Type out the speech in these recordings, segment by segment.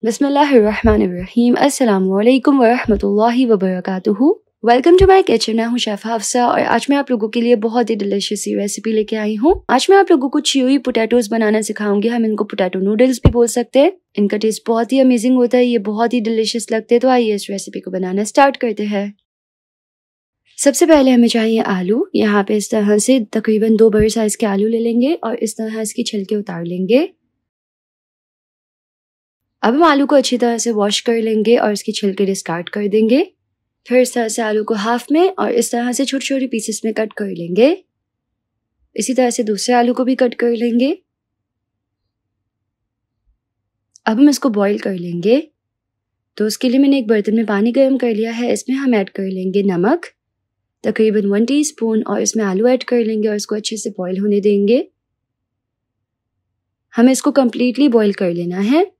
बिस्मिल्लाहिर्रहमानिर्रहीम। अस्सलामुअलैकुम वरहमतुल्लाहि वबरकातुहू। Welcome to my kitchen. मैं हूँ शेफ हफ्सा और आज मैं आप लोगों के लिए बहुत ही डिलिशियस सी रेसिपी लेके आई हूँ। आज मैं आप लोगों को च्यूई पोटैटोज बनाना सिखाऊंगी। हम इनको पोटैटो नूडल्स भी बोल सकते हैं। इनका टेस्ट बहुत ही अमेजिंग होता है, ये बहुत ही डिलिशियस लगते हैं। तो आइए इस रेसिपी को बनाना स्टार्ट करते हैं। सबसे पहले हमें चाहिए आलू। यहाँ पे इस तरह से तकरीबन 2 बड़े साइज के आलू ले लेंगे और इस तरह इसकी छिलके उतार लेंगे। अब हम आलू को अच्छी तरह से वॉश कर लेंगे और इसकी छिलके डिस्कार्ड कर देंगे। फिर इस तरह से आलू को हाफ में और इस तरह से छोटी छोटी पीसेस में कट कर लेंगे। इसी तरह से दूसरे आलू को भी कट कर लेंगे। अब हम इसको बॉईल कर लेंगे। तो उसके लिए मैंने एक बर्तन में पानी गर्म कर लिया है। इसमें हम ऐड कर लेंगे नमक, तकरीबन 1 टीस्पून, और इसमें आलू ऐड कर लेंगे और इसको अच्छे से बॉईल होने देंगे। हमें इसको कम्प्लीटली बॉईल कर लेना है।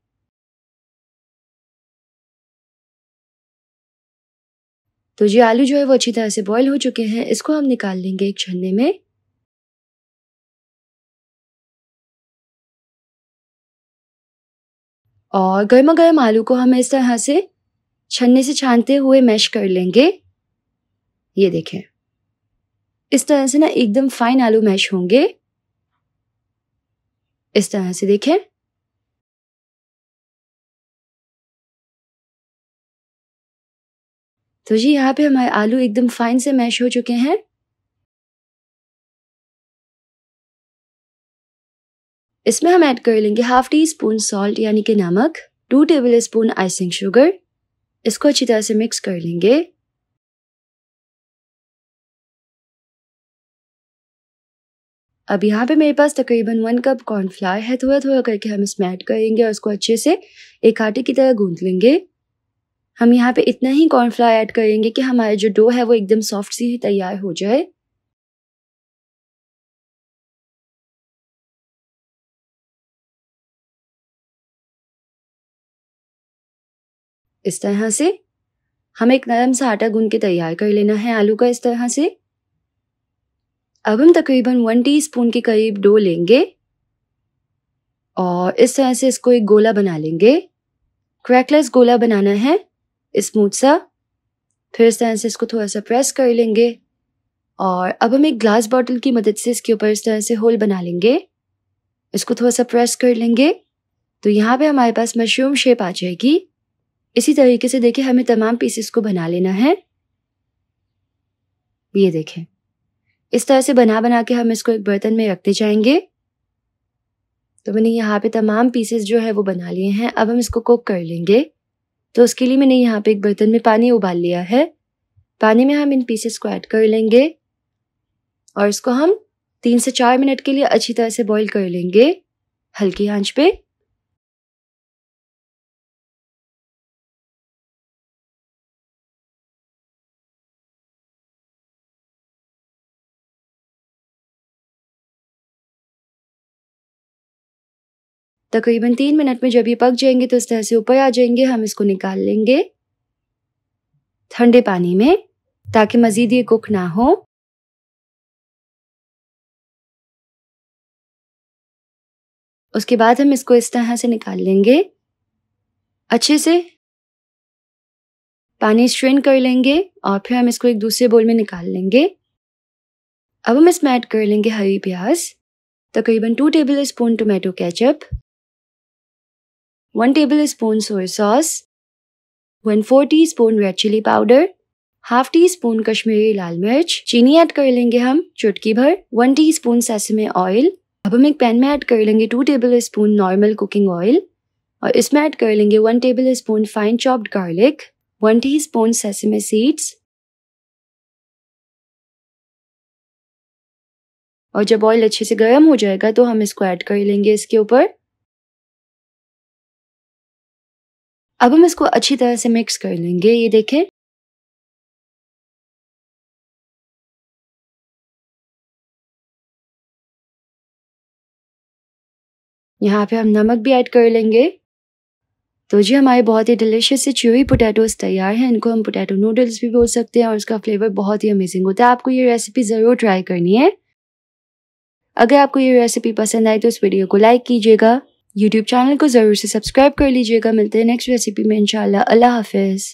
तो ये आलू जो है वो अच्छी तरह से बॉईल हो चुके हैं। इसको हम निकाल लेंगे एक छन्ने में। और गर्मा गर्म आलू को हम इस तरह से छन्ने से छानते हुए मैश कर लेंगे। ये देखें, इस तरह से ना एकदम फाइन आलू मैश होंगे। इस तरह से देखें। तो जी यहाँ पे हमारे आलू एकदम फाइन से मैश हो चुके हैं। इसमें हम ऐड कर लेंगे 1/2 टीस्पून सॉल्ट यानी कि नमक, 2 टेबल स्पून आइसिंग शुगर। इसको अच्छी तरह से मिक्स कर लेंगे। अब यहाँ पे मेरे पास तकरीबन 1 कप कॉर्नफ्लावर है। थोड़ा थोड़ा करके हम इसमें ऐड करेंगे और इसको अच्छे से एक आटे की तरह गूंथ लेंगे। हम यहाँ पे इतना ही कॉर्नफ्लावर ऐड करेंगे कि हमारा जो डो है वो एकदम सॉफ्ट सी तैयार हो जाए। इस तरह से हम एक नरम सा आटा गूंथ के तैयार कर लेना है आलू का, इस तरह से। अब हम तकरीबन 1 टीस्पून के करीब डो लेंगे और इस तरह से इसको एक गोला बना लेंगे। क्रैकलेस गोला बनाना है, स्मूथ सा। फिर इस तरह से इसको थोड़ा सा प्रेस कर लेंगे और अब हम एक ग्लास बॉटल की मदद से इसके ऊपर इस तरह से होल बना लेंगे। इसको थोड़ा सा प्रेस कर लेंगे तो यहाँ पे हमारे पास मशरूम शेप आ जाएगी। इसी तरीके से देखिए हमें तमाम पीसेस को बना लेना है। ये देखें, इस तरह से बना बना के हम इसको एक बर्तन में रखते जाएंगे। तो मैंने यहाँ पे तमाम पीसेस जो है वो बना लिए हैं। अब हम इसको कुक कर लेंगे। तो उसके लिए मैंने यहाँ पे एक बर्तन में पानी उबाल लिया है। पानी में हम इन पीसेस को ऐड कर लेंगे और इसको हम 3 से 4 मिनट के लिए अच्छी तरह से बॉईल कर लेंगे हल्की आंच पे। तकरीबन 3 मिनट में जब ये पक जाएंगे तो इस तरह से ऊपर आ जाएंगे। हम इसको निकाल लेंगे ठंडे पानी में ताकि मजीद ये कुक ना हो। उसके बाद हम इसको इस तरह से निकाल लेंगे। अच्छे से पानी स्ट्रेन कर लेंगे और फिर हम इसको एक दूसरे बोल में निकाल लेंगे। अब हम इसमें ऐड कर लेंगे हरी प्याज, तकरीबन 2 table spoon tomato ketchup, 1 table spoon soya sauce, 1/4 teaspoon red chilli powder, 1/2 teaspoon Kashmiri लाल मिर्च। चीनी ऐड कर लेंगे हम चुटकी भर, 1 टीस्पून सेसमे ऑयल। अब हम एक पैन में ऐड कर लेंगे 2 table spoon normal cooking oil और इसमें ऐड कर लेंगे 1 table spoon fine chopped garlic, 1 teaspoon sesame seeds. और जब ऑयल अच्छे से गर्म हो जाएगा तो हम इसको ऐड कर लेंगे इसके ऊपर। अब हम इसको अच्छी तरह से मिक्स कर लेंगे। ये देखें, यहाँ पे हम नमक भी ऐड कर लेंगे। तो जी हमारे बहुत ही डिलिशियस से च्यूई पोटैटोज तैयार हैं। इनको हम पोटैटो नूडल्स भी बोल सकते हैं और इसका फ्लेवर बहुत ही अमेजिंग होता है। आपको ये रेसिपी ज़रूर ट्राई करनी है। अगर आपको ये रेसिपी पसंद आए तो इस वीडियो को लाइक कीजिएगा, यूट्यूब चैनल को ज़रूर से सब्सक्राइब कर लीजिएगा। मिलते हैं नेक्स्ट रेसिपी में इंशाल्लाह। अल्लाह हाफिज़।